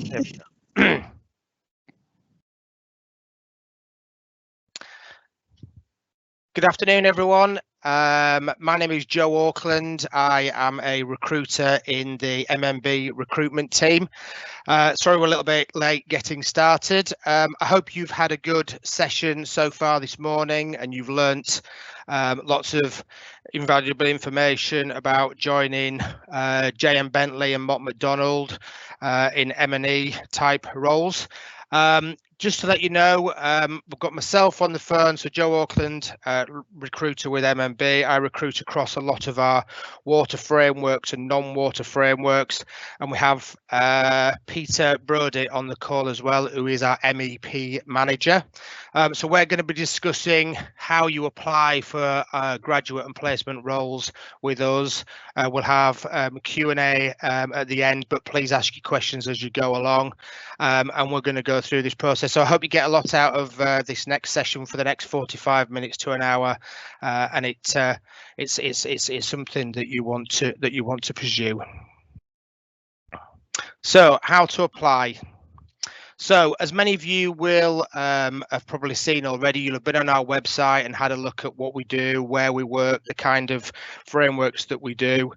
There we go. Good afternoon, everyone. My name is Joe Auckland. I am a recruiter in the MMB recruitment team. Sorry we're a little bit late getting started. I hope you've had a good session so far this morning and you've learnt lots of invaluable information about joining JM Bentley and Mott MacDonald in M&E type roles. Just to let you know, we've got myself on the phone, so Joe Auckland, recruiter with MMB. I recruit across a lot of our water frameworks and non-water frameworks, and we have Peter Brody on the call as well, who is our MEP manager. So we're going to be discussing how you apply for graduate and placement roles with us. We'll have Q&A at the end, but please ask your questions as you go along, and we're going to go through this process. So I hope you get a lot out of this next session for the next 45 minutes to an hour, and it's something that you want to pursue. So how to apply. So as many of you will have probably seen already, you'll have been on our website and had a look at what we do, where we work, the kind of frameworks that we do.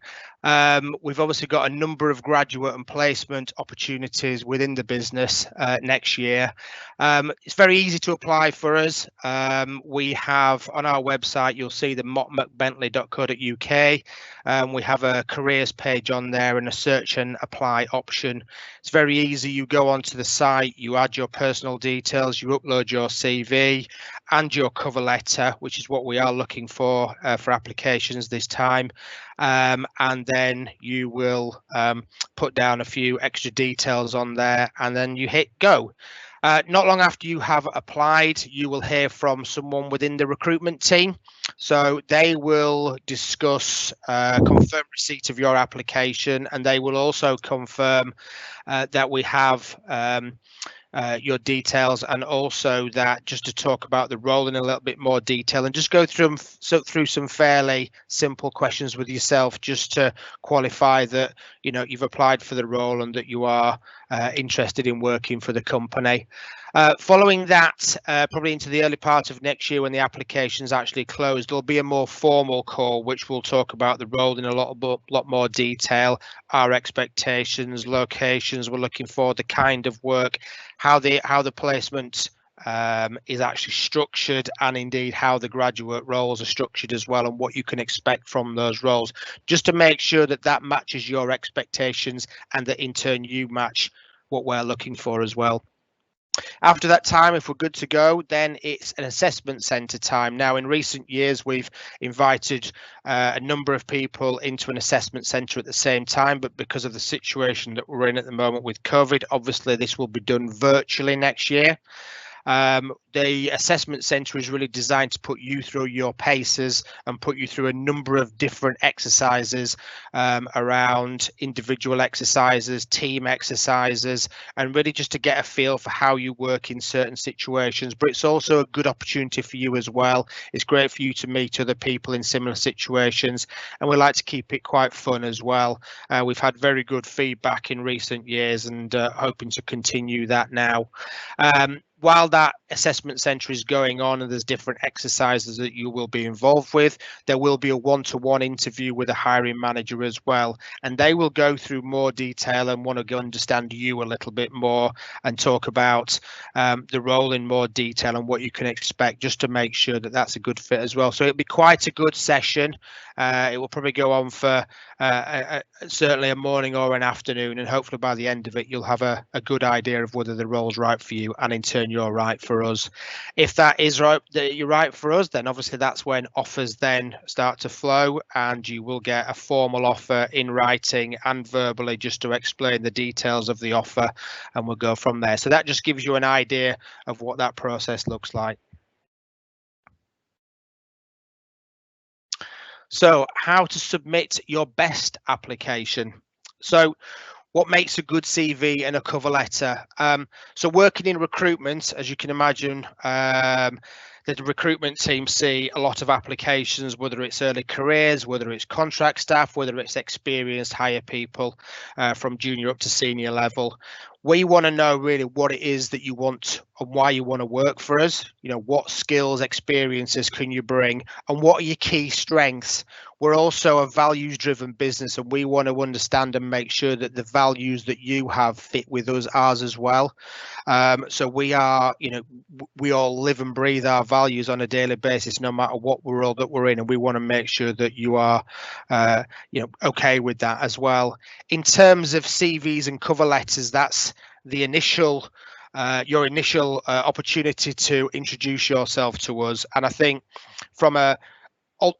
We've obviously got a number of graduate and placement opportunities within the business next year. It's very easy to apply for us. We have on our website, you'll see the mottmacbentley.co.uk. We have a careers page on there and a search and apply option. It's very easy. You go onto the site, you add your personal details, you upload your CV and your cover letter, which is what we are looking for applications this time. And then you will put down a few extra details on there and then you hit go. Not long after you have applied, you will hear from someone within the recruitment team. So they will discuss, confirm receipt of your application, and they will also confirm that we have your details, and also that just to talk about the role in a little bit more detail and just go through some fairly simple questions with yourself just to qualify that you've applied for the role and that you are interested in working for the company. Following that, probably into the early part of next year when the application's actually closed, there'll be a more formal call which will talk about the role in a lot more detail, our expectations, locations we're looking for, the kind of work, how the placement is actually structured, and indeed how the graduate roles are structured as well, and what you can expect from those roles, just to make sure that that matches your expectations and that in turn you match what we're looking for as well. After that time, if we're good to go, then it's an assessment centre time. Now, in recent years, we've invited a number of people into an assessment centre at the same time, but because of the situation that we're in at the moment with COVID, obviously this will be done virtually next year. The assessment centre is really designed to put you through your paces and put you through a number of different exercises around individual exercises, team exercises, and really just to get a feel for how you work in certain situations. But it's also a good opportunity for you as well. It's great for you to meet other people in similar situations, and we like to keep it quite fun as well. We've had very good feedback in recent years and hoping to continue that now. While that assessment centre is going on and there's different exercises that you will be involved with, there will be a one-to-one interview with a hiring manager as well, and they will go through more detail and want to go understand you a little bit more and talk about the role in more detail and what you can expect, just to make sure that that's a good fit as well. So it'll be quite a good session. It will probably go on for certainly a morning or an afternoon, and hopefully by the end of it you'll have a good idea of whether the role's right for you and in turn you're right for us. If that is right, that you're right for us, then obviously that's when offers then start to flow, and you will get a formal offer in writing and verbally just to explain the details of the offer, and we'll go from there. So that just gives you an idea of what that process looks like. So how to submit your best application. So what makes a good CV and a cover letter? So working in recruitment, as you can imagine, the recruitment team see a lot of applications, whether it's early careers, whether it's contract staff, whether it's experienced hire people from junior up to senior level. We want to know really what it is that you want and why you want to work for us. What skills, experiences can you bring, and what are your key strengths? We're also a values-driven business, and we want to understand and make sure that the values that you have fit with ours as well. So we are, we all live and breathe our values on a daily basis, no matter what world that we're in, and we want to make sure that you are, okay with that as well. In terms of CVs and cover letters, that's the initial, your initial opportunity to introduce yourself to us. And I think from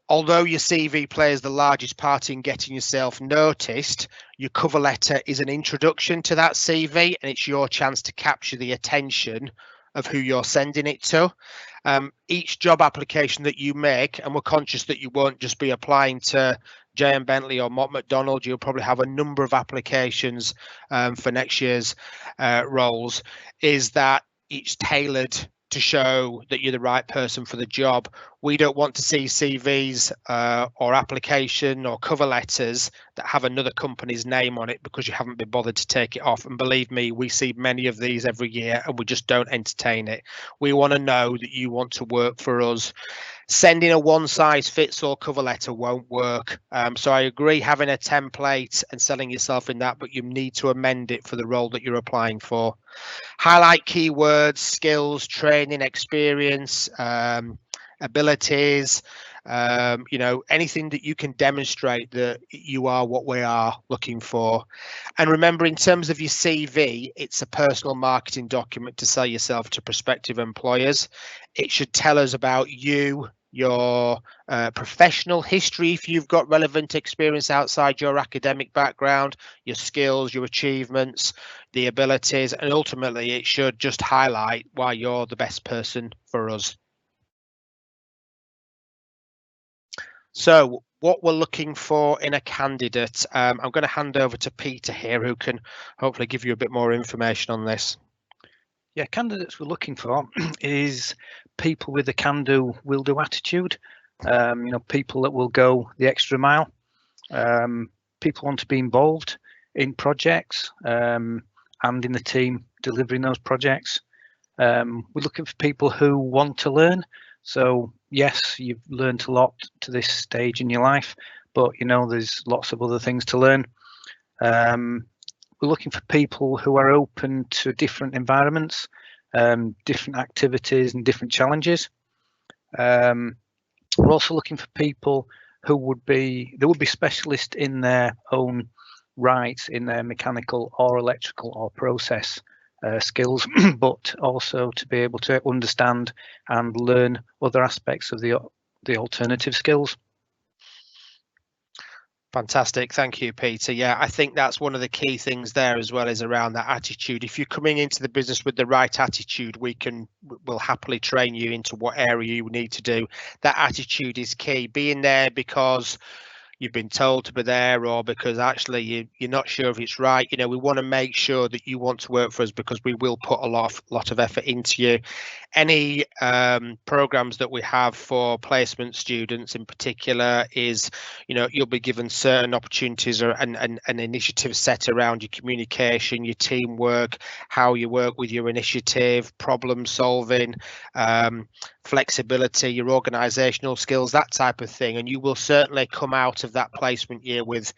although your CV plays the largest part in getting yourself noticed, your cover letter is an introduction to that CV, and it's your chance to capture the attention of who you're sending it to. Each job application that you make, and we're conscious that you won't just be applying to JM Bentley or Mott MacDonald, you'll probably have a number of applications for next year's roles, is that it's tailored to show that you're the right person for the job. We don't want to see CVs or application or cover letters that have another company's name on it because you haven't been bothered to take it off. And believe me, we see many of these every year and we just don't entertain it. We want to know that you want to work for us. Sending a one-size-fits-all cover letter won't work. So I agree having a template and selling yourself in that, but you need to amend it for the role that you're applying for. Highlight keywords, skills, training, experience, abilities, anything that you can demonstrate that you are what we are looking for. And remember, in terms of your CV, it's a personal marketing document to sell yourself to prospective employers. It should tell us about you, your professional history, if you've got relevant experience outside your academic background, your skills, your achievements, the abilities, and ultimately it should just highlight why you're the best person for us. So what we're looking for in a candidate, I'm going to hand over to Peter here, who can hopefully give you a bit more information on this. Yeah, candidates we're looking for is people with a can-do, will-do attitude. People that will go the extra mile. People want to be involved in projects and in the team delivering those projects. We're looking for people who want to learn. So yes, you've learned a lot to this stage in your life, but there's lots of other things to learn. We're looking for people who are open to different environments, different activities and different challenges. We're also looking for people who would be specialists in their own right, in their mechanical or electrical or process skills, but also to be able to understand and learn other aspects of the alternative skills. Fantastic. Thank you, Peter. Yeah, I think that's one of the key things there as well, is around that attitude. If you're coming into the business with the right attitude, we'll happily train you into what area you need to do. That attitude is key. Being there because you've been told to be there, or because actually you're not sure if it's right. We want to make sure that you want to work for us, because we will put a lot of effort into you. Any programs that we have for placement students in particular is, you'll be given certain opportunities and initiatives set around your communication, your teamwork, how you work with your initiative, problem solving, flexibility, your organizational skills, that type of thing. And you will certainly come out of that placement year with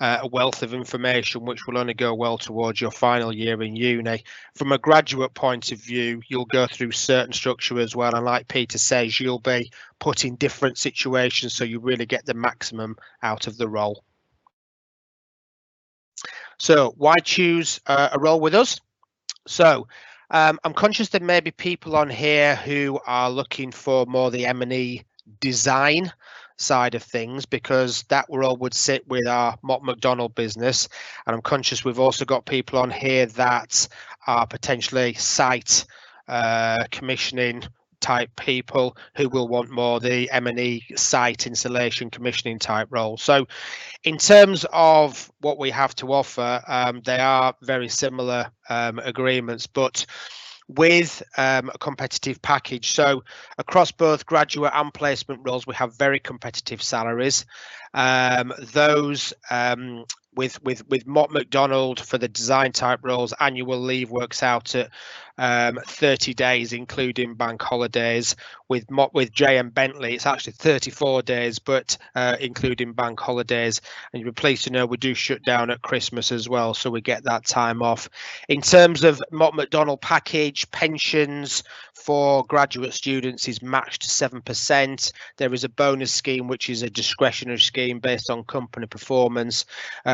a wealth of information, which will only go well towards your final year in uni. From a graduate point of view, you'll go through certain structure as well. And like Peter says, you'll be put in different situations, so you really get the maximum out of the role. So why choose a role with us? So I'm conscious there may be people on here who are looking for more the M&E design side of things, because that role would sit with our Mott MacDonald business. And I'm conscious we've also got people on here that are potentially site commissioning type people who will want more the M&E site installation commissioning type role. So in terms of what we have to offer, they are very similar agreements, but with a competitive package. So across both graduate and placement roles, we have very competitive salaries. Those with Mott MacDonald for the design type roles, annual leave works out at 30 days, including bank holidays. With JM Bentley, it's actually 34 days, but including bank holidays. And you'll be pleased to know we do shut down at Christmas as well, so we get that time off. In terms of Mott MacDonald package, pensions for graduate students is matched to 7%. There is a bonus scheme, which is a discretionary scheme based on company performance,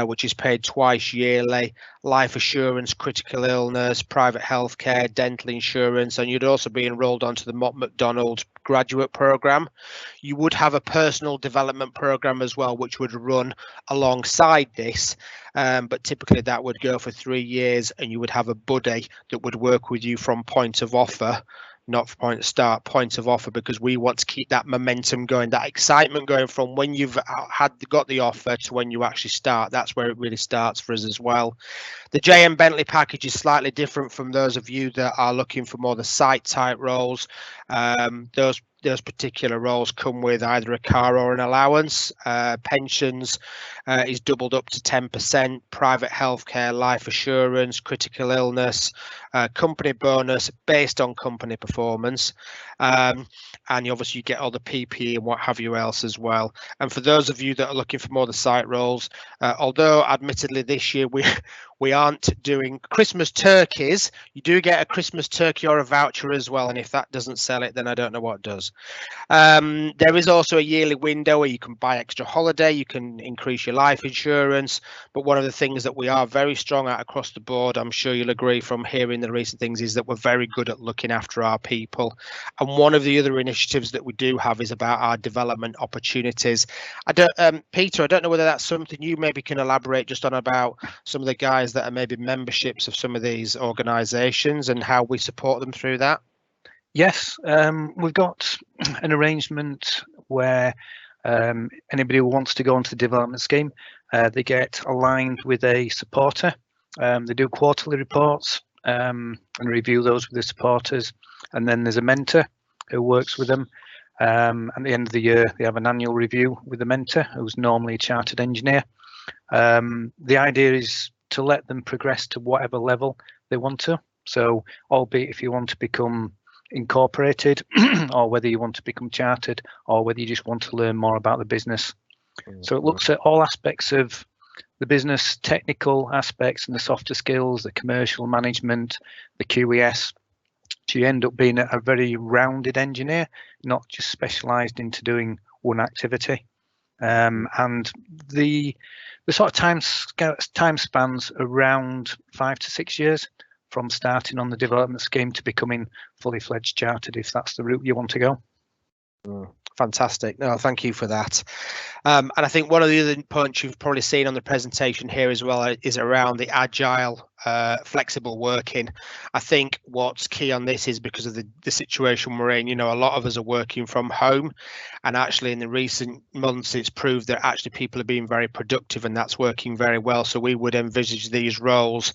which is paid twice yearly. Life assurance, critical illness, private healthcare, dental insurance, and you'd also be enrolled onto the Mott MacDonald graduate program. You would have a personal development program as well, which would run alongside this, but typically that would go for 3 years, and you would have a buddy that would work with you from point of offer, not for point of start, point of offer, because we want to keep that momentum going, that excitement going from when you've got the offer to when you actually start. That's where it really starts for us as well. The JM Bentley package is slightly different from those of you that are looking for more the site type roles. Those particular roles come with either a car or an allowance. Pensions is doubled up to 10%, private healthcare, life assurance, critical illness, company bonus based on company performance. And obviously you get all the PPE and what have you else as well. And for those of you that are looking for more the site roles, although admittedly this year we aren't doing Christmas turkeys, you do get a Christmas turkey or a voucher as well, and if that doesn't sell it, then I don't know what does. There is also a yearly window where you can buy extra holiday, you can increase your life insurance, but one of the things that we are very strong at across the board, I'm sure you'll agree from hearing the recent things, is that we're very good at looking after our people. And one of the other initiatives that we do have is about our development opportunities. Peter, I don't know whether that's something you maybe can elaborate just on about some of the guys that are maybe memberships of some of these organisations and how we support them through that. Yes, we've got an arrangement where anybody who wants to go onto the development scheme, they get aligned with a supporter. They do quarterly reports and review those with the supporters, and then there's a mentor who works with them. At the end of the year, they have an annual review with the mentor, who's normally a chartered engineer. The idea is to let them progress to whatever level they want to. So, albeit if you want to become incorporated, or whether you want to become chartered, or whether you just want to learn more about the business. So it looks at all aspects of the business, technical aspects and the softer skills, the commercial management, the QES. So you end up being a very rounded engineer, not just specialised into doing one activity. And the sort of time spans around 5 to 6 years from starting on the development scheme to becoming fully fledged chartered, if that's the route you want to go. Fantastic. No, thank you for that. And I think one of the other points you've probably seen on the presentation here as well is around the agile, flexible working. I think what's key on this is because of the situation we're in, you know, a lot of us are working from home, and actually in the recent months it's proved that actually people are being very productive, and that's working very well. So we would envisage these roles,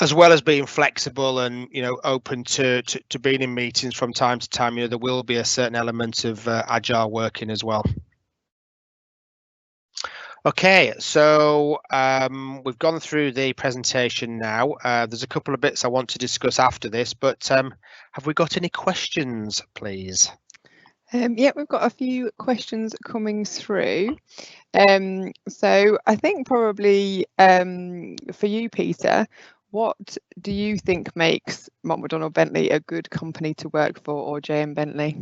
as well as being flexible and, you know, open to being in meetings from time to time, you know, there will be a certain element of agile working as well. Okay, so we've gone through the presentation now. There's a couple of bits I want to discuss after this, but have we got any questions, please? Yeah, we've got a few questions coming through. So I think probably for you, Peter, what do you think makes Mott MacDonald Bentley a good company to work for, or JM Bentley?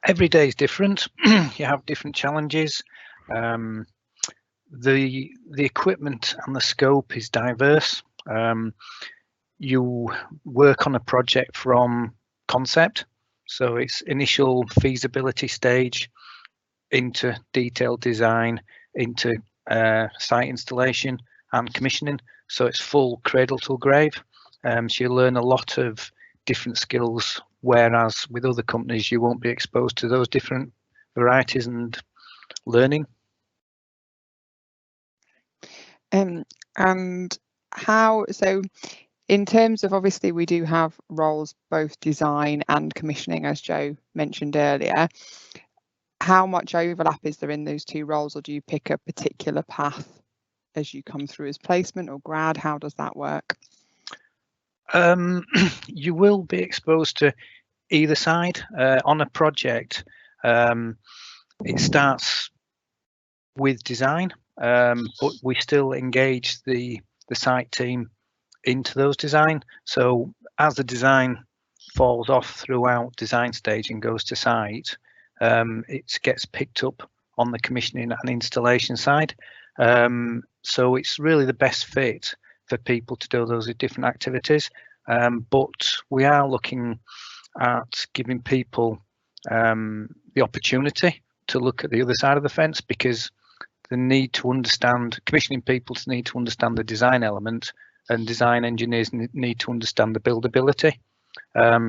Every day is different. You have different challenges. The equipment and the scope is diverse. You work on a project from concept, so it's initial feasibility stage into detailed design, into site installation and commissioning. So it's full cradle to grave. So you learn a lot of different skills, whereas with other companies you won't be exposed to those different varieties and learning. And how, so in terms of, obviously we do have roles both design and commissioning, as Joe mentioned earlier. how much overlap is there in those two roles, or do you pick a particular path as you come through as placement or grad? How does that work? You will be exposed to either side on a project. It starts with design, but we still engage the site team into those design. So as the design falls off throughout design stage and goes to site, it gets picked up on the commissioning and installation side. So it's really the best fit for people to do those different activities. But we are looking at giving people the opportunity to look at the other side of the fence, because they need to understand, commissioning people need to understand the design element, and design engineers need to understand the buildability.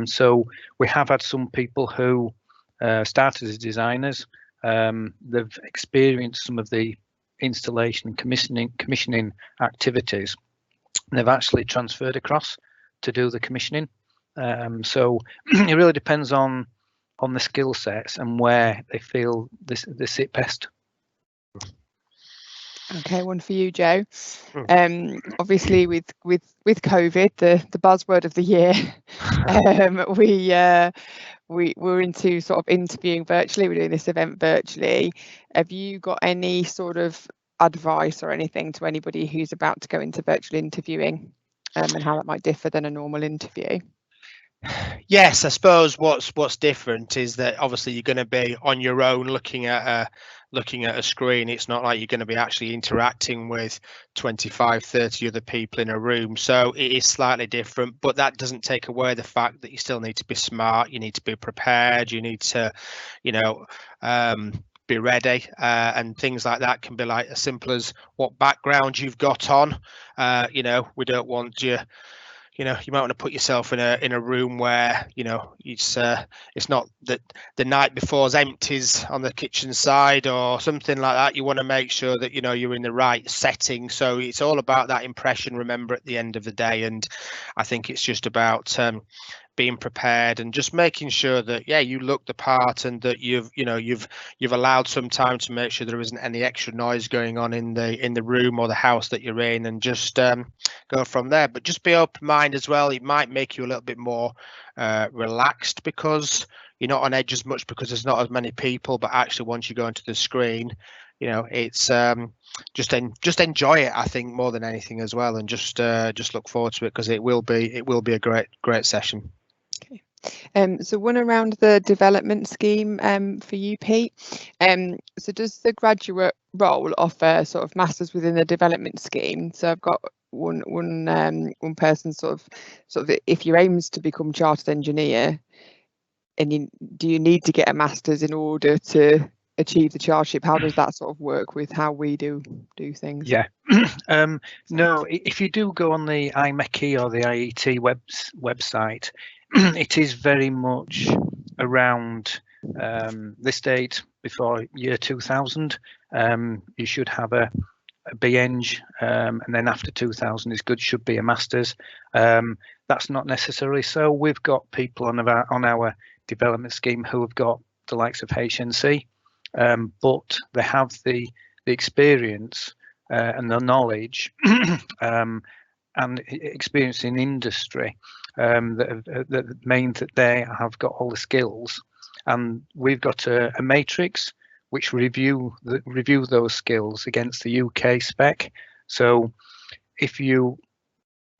So we have had some people who started as designers. They've experienced some of the installation and commissioning activities, and they've actually transferred across to do the commissioning. So it really depends on the skill sets and where they feel they sit best. Okay, one for you, Joe. Obviously, with COVID, the buzzword of the year, we're into sort of interviewing virtually. We're doing this event virtually. Have you got any sort of advice or anything to anybody who's about to go into virtual interviewing, and how that might differ than a normal interview? Yes, I suppose what's different is that obviously you're going to be on your own looking at a screen. It's not like you're going to be actually interacting with 25, 30 other people in a room. So it is slightly different, but that doesn't take away the fact that you still need to be smart. You need to be prepared. You need to, be ready, and things like that can be like as simple as what background you've got on. We don't want you. You might want to put yourself in a room where it's not that the night before's empties on the kitchen side or something like that. You want to make sure that you're in the right setting. So it's all about that impression, remember, at the end of the day. And I think it's just about being prepared and just making sure that you look the part, and that you've allowed some time to make sure there isn't any extra noise going on in the room or the house that you're in, and just go from there. But just be open minded as well. It might make you a little bit more relaxed, because you're not on edge as much because there's not as many people. But actually, once you go into the screen, it's just enjoy it, I think, more than anything as well, and just look forward to it, because it will be a great session. Okay. So one around the development scheme for you, Pete. So does the graduate role offer sort of masters within the development scheme? So I've got one person sort of if your aim is to become chartered engineer, and do you need to get a master's in order to achieve the chartership? How does that sort of work with how we do things? Yeah. No, if you do go on the IMechE or the IET website, it is very much around this date before year 2000. You should have a BEng, and then after 2000 is good, should be a master's. That's not necessarily so. We've got people on our development scheme who have got the likes of HNC, but they have the experience and the knowledge and experience in industry that means that they have got all the skills. And we've got a matrix which review those skills against the UK spec. So if you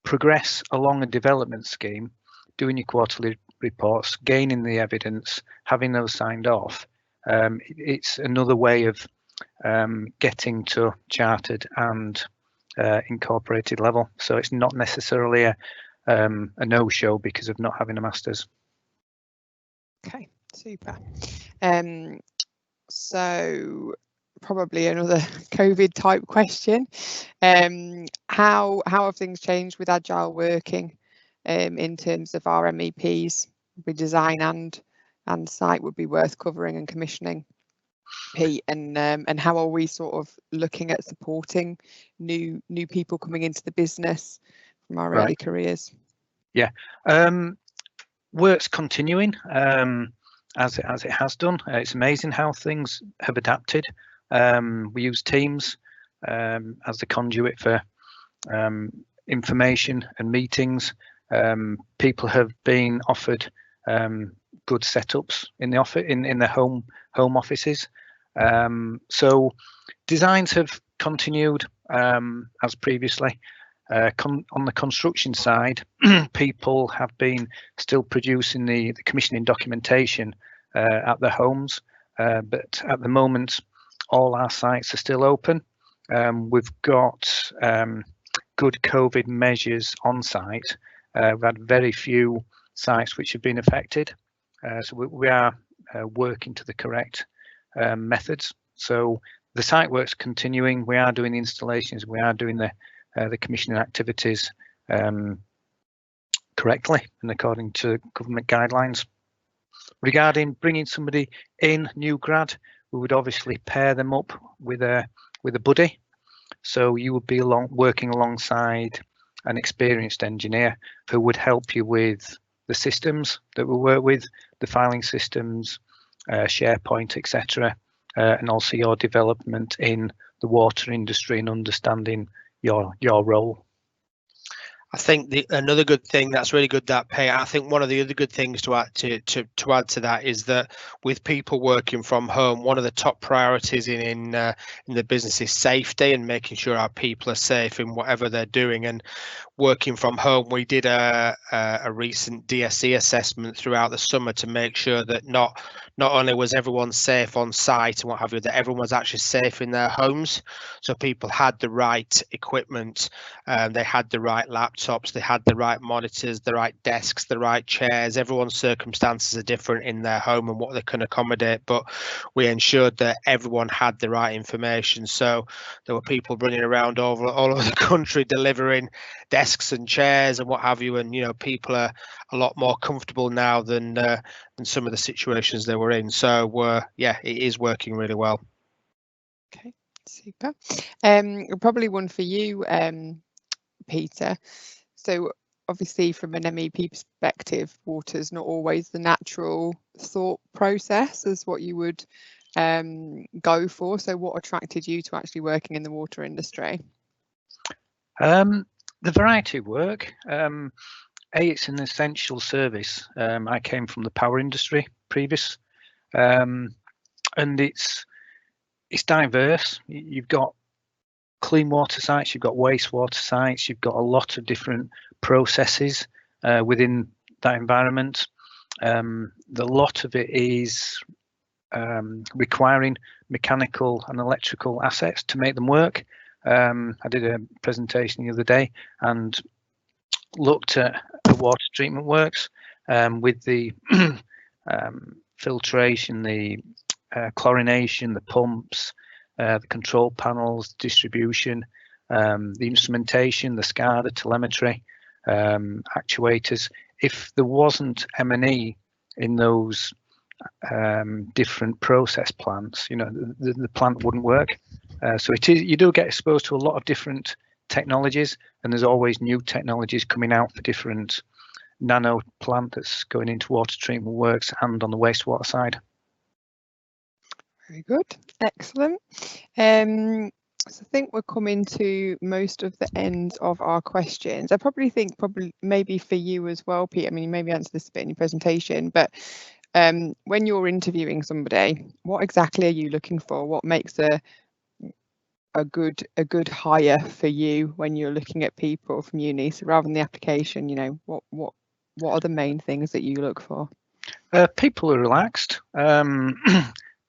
progress along a development scheme, doing your quarterly reports, gaining the evidence, having those signed off, it's another way of getting to chartered and incorporated level. So it's not necessarily a no-show because of not having a master's. Okay, super. So probably another COVID type question. How have things changed with Agile Working in terms of our MEPs? With design and site would be worth covering, and commissioning, Pete, and how are we sort of looking at supporting new people coming into the business from our early careers? Yeah, work's continuing. as it has done. It's amazing how things have adapted. We use Teams as the conduit for information and meetings. People have been offered good setups in the office, in their home offices. So designs have continued as previously. On the construction side, people have been still producing the commissioning documentation at their homes, but at the moment all our sites are still open. We've got good COVID measures on site. We've had very few sites which have been affected, so we are working to the correct methods. So the site work's continuing. We are doing the installations. We are doing the commissioning activities correctly and according to government guidelines. Regarding bringing somebody in, new grad, we would obviously pair them up with a buddy. So you would be working alongside an experienced engineer who would help you with the systems that we work with, the filing systems, SharePoint, etc., and also your development in the water industry and understanding your role. I think another good thing that's really good, that pay. I think one of the other good things to add to that is that with people working from home, one of the top priorities in the business is safety and making sure our people are safe in whatever they're doing. And working from home, we did a recent DSE assessment throughout the summer to make sure that not only was everyone safe on site and what have you, that everyone was actually safe in their homes. So people had the right equipment, they had the right laptops, they had the right monitors, the right desks, the right chairs. Everyone's circumstances are different in their home and what they can accommodate, but we ensured that everyone had the right information. So there were people running around all over the country delivering desks and chairs and what have you, and people are a lot more comfortable now than some of the situations they were in. So yeah, it is working really well. Okay, super. Probably one for you, Peter. So obviously from an MEP perspective, water's not always the natural thought process as what you would go for. So what attracted you to actually working in the water industry? The variety of work. It's an essential service. I came from the power industry previous, and it's diverse. You've got clean water sites, you've got wastewater sites, you've got a lot of different processes within that environment. The lot of it is requiring mechanical and electrical assets to make them work. I did a presentation the other day and looked at the water treatment works with the filtration, the chlorination, the pumps, the control panels, distribution, the instrumentation, the SCADA, telemetry, actuators. If there wasn't M&E in those different process plants, the plant wouldn't work. So you do get exposed to a lot of different technologies, and there's always new technologies coming out for different nano plant that's going into water treatment works and on the wastewater side. Very good, excellent. So I think we're coming to most of the end of our questions. I think maybe for you as well, Pete. I mean, you maybe answered this a bit in your presentation, but when you're interviewing somebody, what exactly are you looking for? What makes a good hire for you when you're looking at people from uni? So rather than the application, what are the main things that you look for? People are relaxed.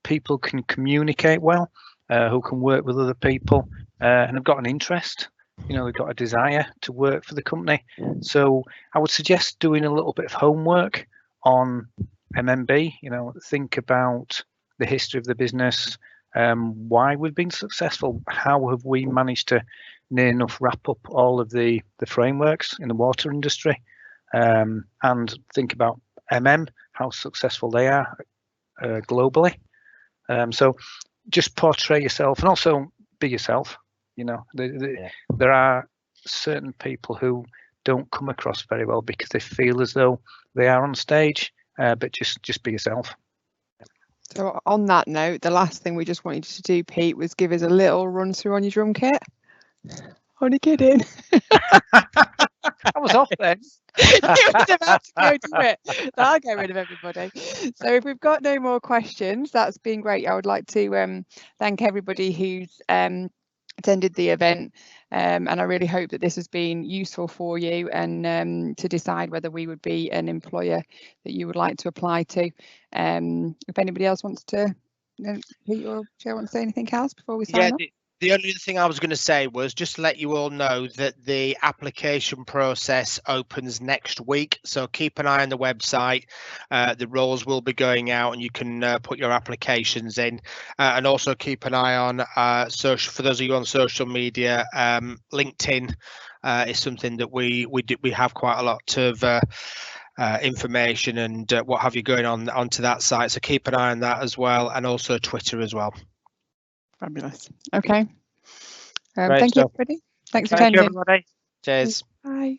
People can communicate well, who can work with other people, and have got an interest. They've got a desire to work for the company. So I would suggest doing a little bit of homework on MMB. Think about the history of the business, why we've been successful, how have we managed to near enough wrap up all of the frameworks in the water industry, and think about how successful they are globally. So just portray yourself and also be yourself. There are certain people who don't come across very well because they feel as though they are on stage, but just be yourself. So on that note, the last thing we just wanted you to do, Pete, was give us a little run through on your drum kit. Only kidding. I was off then. He was about to go do it. I'll get rid of everybody. So if we've got no more questions, that's been great. I would like to thank everybody who's attended the event, and I really hope that this has been useful for you and to decide whether we would be an employer that you would like to apply to. If anybody else wants to, Pete or Joe, want to say anything else before we sign off? The only thing I was going to say was just to let you all know that the application process opens next week. So keep an eye on the website. The roles will be going out and you can put your applications in. And also keep an eye on social, for those of you on social media, LinkedIn is something that we have quite a lot of information and what have you going on onto that site. So keep an eye on that as well, and also Twitter as well. Fabulous. Okay. Thank you, everybody. Thanks for Thank you, attending. everybody. Cheers. Bye.